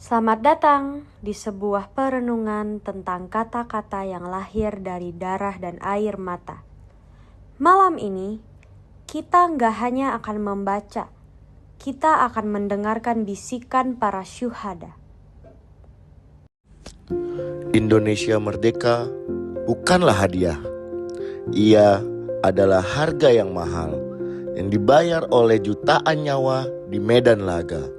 Selamat datang di sebuah perenungan tentang kata-kata yang lahir dari darah dan air mata. Malam ini, kita nggak hanya akan membaca, kita akan mendengarkan bisikan para syuhada. Indonesia merdeka bukanlah hadiah. Ia adalah harga yang mahal yang dibayar oleh jutaan nyawa di medan laga.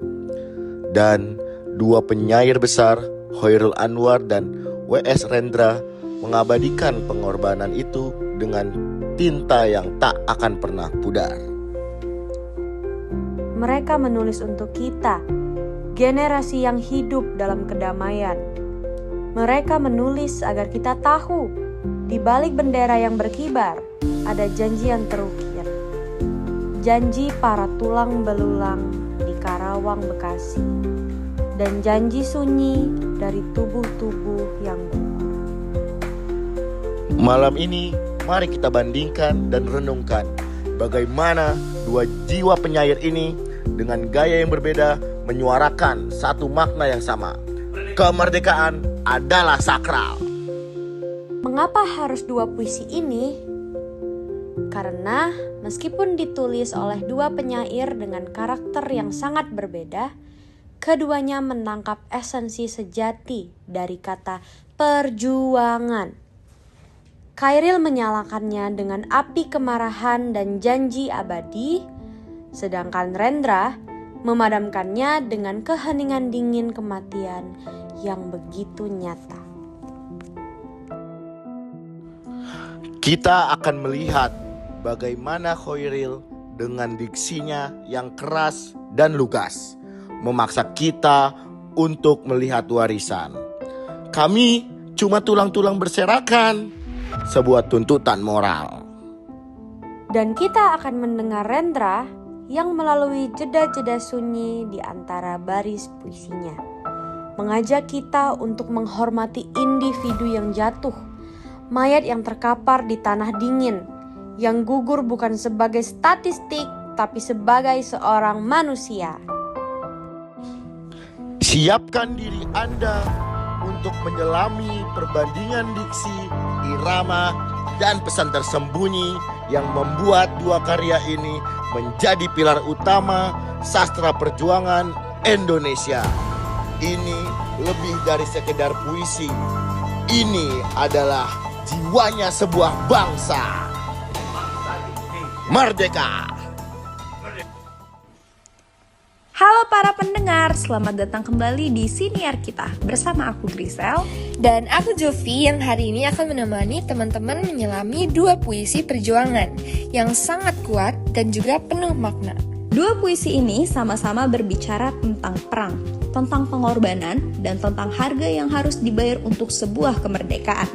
Dan dua penyair besar, Khairil Anwar dan W.S. Rendra, mengabadikan pengorbanan itu dengan tinta yang tak akan pernah pudar. Mereka menulis untuk kita, generasi yang hidup dalam kedamaian. Mereka menulis agar kita tahu, di balik bendera yang berkibar, ada janji yang terukir. Janji para tulang belulang di Karawang, Bekasi. Dan janji sunyi dari tubuh-tubuh yang gugur. Malam ini, mari kita bandingkan dan renungkan bagaimana dua jiwa penyair ini dengan gaya yang berbeda menyuarakan satu makna yang sama. Kemerdekaan adalah sakral. Mengapa harus dua puisi ini? Karena meskipun ditulis oleh dua penyair dengan karakter yang sangat berbeda, keduanya menangkap esensi sejati dari kata perjuangan. Khairil menyalakannya dengan api kemarahan dan janji abadi, sedangkan Rendra memadamkannya dengan keheningan dingin kematian yang begitu nyata. Kita akan melihat bagaimana Khairil dengan diksinya yang keras dan lugas memaksa kita untuk melihat warisan. Kami cuma tulang-tulang berserakan, sebuah tuntutan moral. Dan kita akan mendengar Rendra yang melalui jeda-jeda sunyi di antara baris puisinya, mengajak kita untuk menghormati individu yang jatuh, mayat yang terkapar di tanah dingin, yang gugur bukan sebagai statistik, tapi sebagai seorang manusia. Siapkan diri Anda untuk menyelami perbandingan diksi, irama, dan pesan tersembunyi yang membuat dua karya ini menjadi pilar utama sastra perjuangan Indonesia. Ini lebih dari sekedar puisi. Ini adalah jiwanya sebuah bangsa. Merdeka! Halo para pendengar, selamat datang kembali di Siniar Kita bersama aku Grisel dan aku Jovi yang hari ini akan menemani teman-teman menyelami dua puisi perjuangan yang sangat kuat dan juga penuh makna. Dua puisi ini sama-sama berbicara tentang perang, tentang pengorbanan, dan tentang harga yang harus dibayar untuk sebuah kemerdekaan.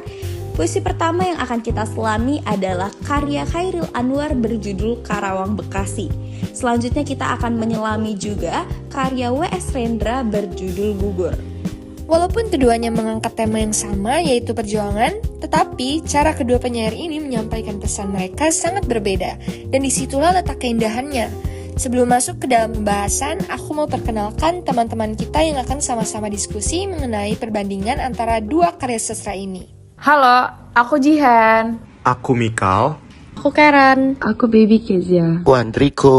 Puisi pertama yang akan kita selami adalah karya Khairil Anwar berjudul Karawang, Bekasi. Selanjutnya kita akan menyelami juga karya W.S. Rendra berjudul Gugur. Walaupun keduanya mengangkat tema yang sama yaitu perjuangan, tetapi cara kedua penyair ini menyampaikan pesan mereka sangat berbeda dan disitulah letak keindahannya. Sebelum masuk ke dalam pembahasan, aku mau perkenalkan teman-teman kita yang akan sama-sama diskusi mengenai perbandingan antara dua karya sastra ini. Halo, aku Jihan. Aku Mikal. Aku Karen. Aku Baby Kezia. Aku Andriko.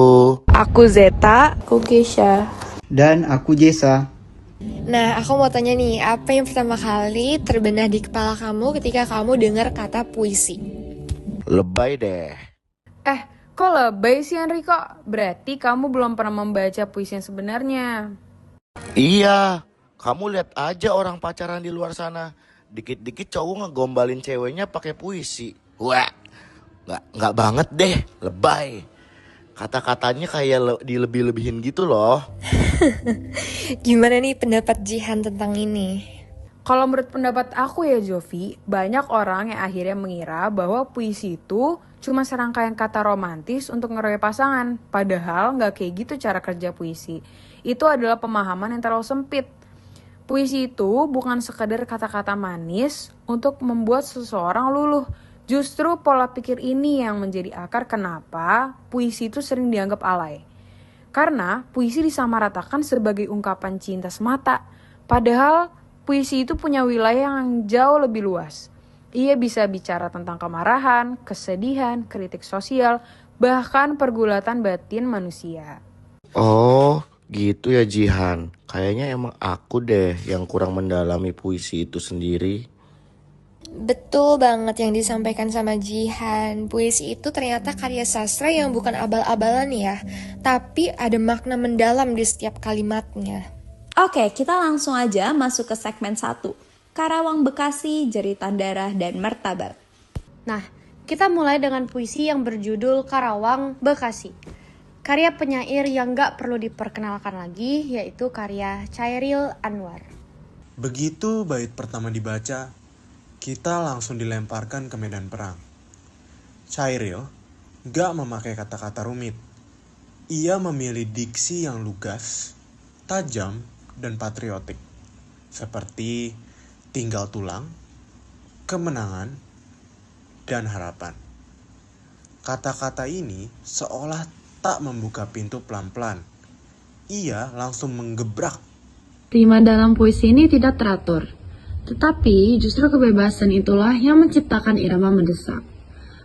Aku Zeta. Aku Keisha. Dan aku Jesa. Nah, aku mau tanya nih, apa yang pertama kali terbenah di kepala kamu ketika kamu dengar kata puisi? Lebay deh. Kok lebay sih Enrico? Berarti kamu belum pernah membaca puisi yang sebenarnya. Iya, kamu lihat aja orang pacaran di luar sana. Dikit-dikit cowok ngegombalin ceweknya pakai puisi. Wah, nggak banget deh, lebay. Kata-katanya kayak dilebih-lebihin gitu loh. Gimana nih pendapat Jihan tentang ini? Kalau menurut pendapat aku ya Jovi, banyak orang yang akhirnya mengira bahwa puisi itu cuma serangkaian kata romantis untuk ngeroyok pasangan. Padahal nggak kayak gitu cara kerja puisi. Itu adalah pemahaman yang terlalu sempit. Puisi itu bukan sekedar kata-kata manis untuk membuat seseorang luluh. Justru pola pikir ini yang menjadi akar kenapa puisi itu sering dianggap alay. Karena puisi disamaratakan sebagai ungkapan cinta semata. Padahal puisi itu punya wilayah yang jauh lebih luas. Ia bisa bicara tentang kemarahan, kesedihan, kritik sosial, bahkan pergulatan batin manusia. Oh, gitu ya Jihan. Kayaknya emang aku deh yang kurang mendalami puisi itu sendiri. Betul banget yang disampaikan sama Jihan. Puisi itu ternyata karya sastra yang bukan abal-abalan ya, tapi ada makna mendalam di setiap kalimatnya. Oke, kita langsung aja masuk ke segmen 1. Karawang Bekasi, Jeritan Darah, dan Martabat. Nah, kita mulai dengan puisi yang berjudul Karawang Bekasi. Karya penyair yang gak perlu diperkenalkan lagi, yaitu karya Chairil Anwar. Begitu bait pertama dibaca, kita langsung dilemparkan ke medan perang. Chairil gak memakai kata-kata rumit. Ia memilih diksi yang lugas, tajam, dan patriotik. Seperti tinggal tulang, kemenangan, dan harapan. Kata-kata ini seolah tak membuka pintu pelan-pelan. Ia langsung menggebrak. Rima dalam puisi ini tidak teratur, tetapi justru kebebasan itulah yang menciptakan irama mendesak.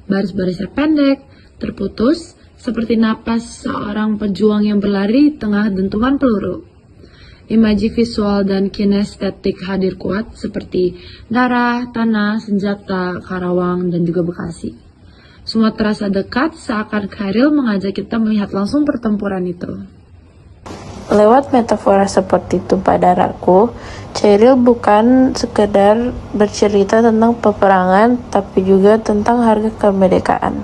Baris-barisnya pendek, terputus, seperti napas seorang pejuang yang berlari di tengah dentuman peluru. Imaji visual dan kinestetik hadir kuat seperti darah, tanah, senjata, Karawang, dan juga Bekasi. Semua terasa dekat seakan Chairil mengajak kita melihat langsung pertempuran itu. Lewat metafora seperti itu pada raku, Chairil bukan sekedar bercerita tentang peperangan, tapi juga tentang harga kemerdekaan.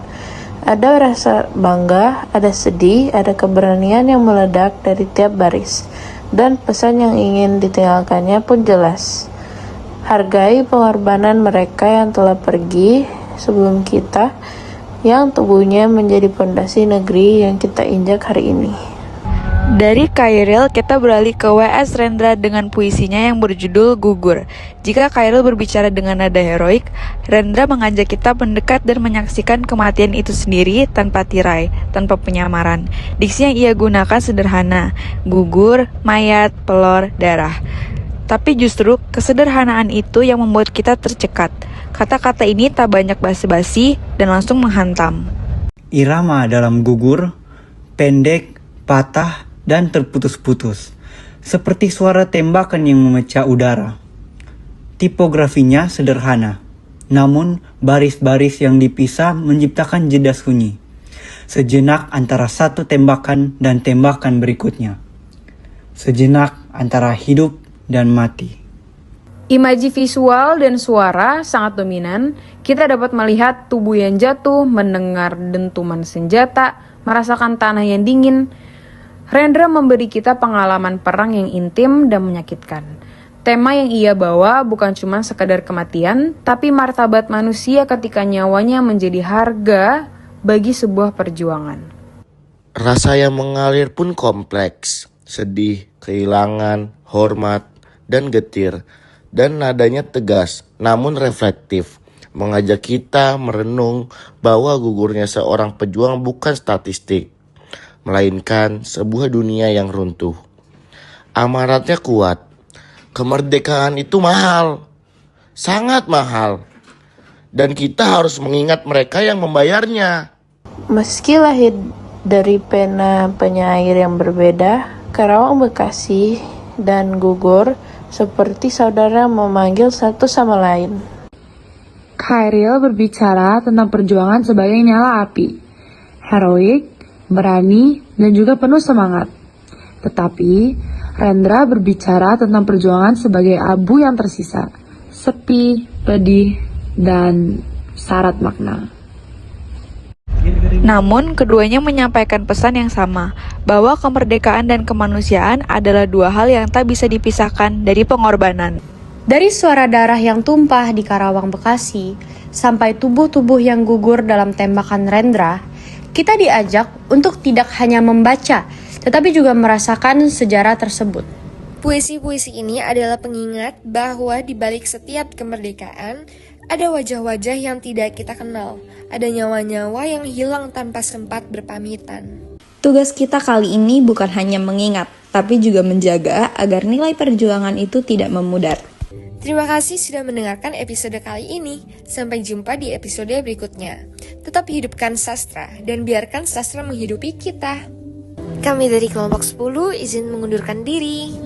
Ada rasa bangga, ada sedih, ada keberanian yang meledak dari tiap baris. Dan pesan yang ingin ditinggalkannya pun jelas. Hargai pengorbanan mereka yang telah pergi sebelum kita, yang tubuhnya menjadi pondasi negeri yang kita injak hari ini. Dari Chairil kita beralih ke W.S. Rendra dengan puisinya yang berjudul Gugur. Jika Chairil berbicara dengan nada heroik, Rendra mengajak kita mendekat dan menyaksikan kematian itu sendiri tanpa tirai, tanpa penyamaran. Diksi yang ia gunakan sederhana, gugur, mayat, pelor, darah. Tapi justru kesederhanaan itu yang membuat kita tercekat. Kata-kata ini tak banyak basa-basi dan langsung menghantam. Irama dalam gugur, pendek, patah, dan terputus-putus. Seperti suara tembakan yang memecah udara. Tipografinya sederhana, namun baris-baris yang dipisah menciptakan jeda sunyi. Sejenak antara satu tembakan dan tembakan berikutnya. Sejenak antara hidup dan mati. Imaji visual dan suara sangat dominan. Kita dapat melihat tubuh yang jatuh, mendengar dentuman senjata, merasakan tanah yang dingin. Rendra memberi kita pengalaman perang yang intim dan menyakitkan. Tema yang ia bawa bukan cuma sekadar kematian, tapi martabat manusia ketika nyawanya menjadi harga bagi sebuah perjuangan. Rasa yang mengalir pun kompleks, sedih, kehilangan, hormat, dan getir. Dan nadanya tegas, namun reflektif, mengajak kita merenung bahwa gugurnya seorang pejuang bukan statistik, melainkan sebuah dunia yang runtuh. Amaratnya kuat, kemerdekaan itu mahal, sangat mahal, dan kita harus mengingat mereka yang membayarnya. Meski lahir dari pena penyair yang berbeda, Karawang Bekasi dan Gugur seperti saudara memanggil satu sama lain. Chairil berbicara tentang perjuangan sebagai nyala api, heroik, berani, dan juga penuh semangat. Tetapi, Rendra berbicara tentang perjuangan sebagai abu yang tersisa, sepi, pedih, dan syarat makna. Namun, keduanya menyampaikan pesan yang sama, bahwa kemerdekaan dan kemanusiaan adalah dua hal yang tak bisa dipisahkan dari pengorbanan. Dari suara darah yang tumpah di Karawang Bekasi, sampai tubuh-tubuh yang gugur dalam tembakan Rendra, kita diajak untuk tidak hanya membaca, tetapi juga merasakan sejarah tersebut. Puisi-puisi ini adalah pengingat bahwa di balik setiap kemerdekaan, ada wajah-wajah yang tidak kita kenal, ada nyawa-nyawa yang hilang tanpa sempat berpamitan. Tugas kita kali ini bukan hanya mengingat, tapi juga menjaga agar nilai perjuangan itu tidak memudar. Terima kasih sudah mendengarkan episode kali ini. Sampai jumpa di episode berikutnya. Tetap hidupkan sastra dan biarkan sastra menghidupi kita. Kami dari kelompok 10 izin mengundurkan diri.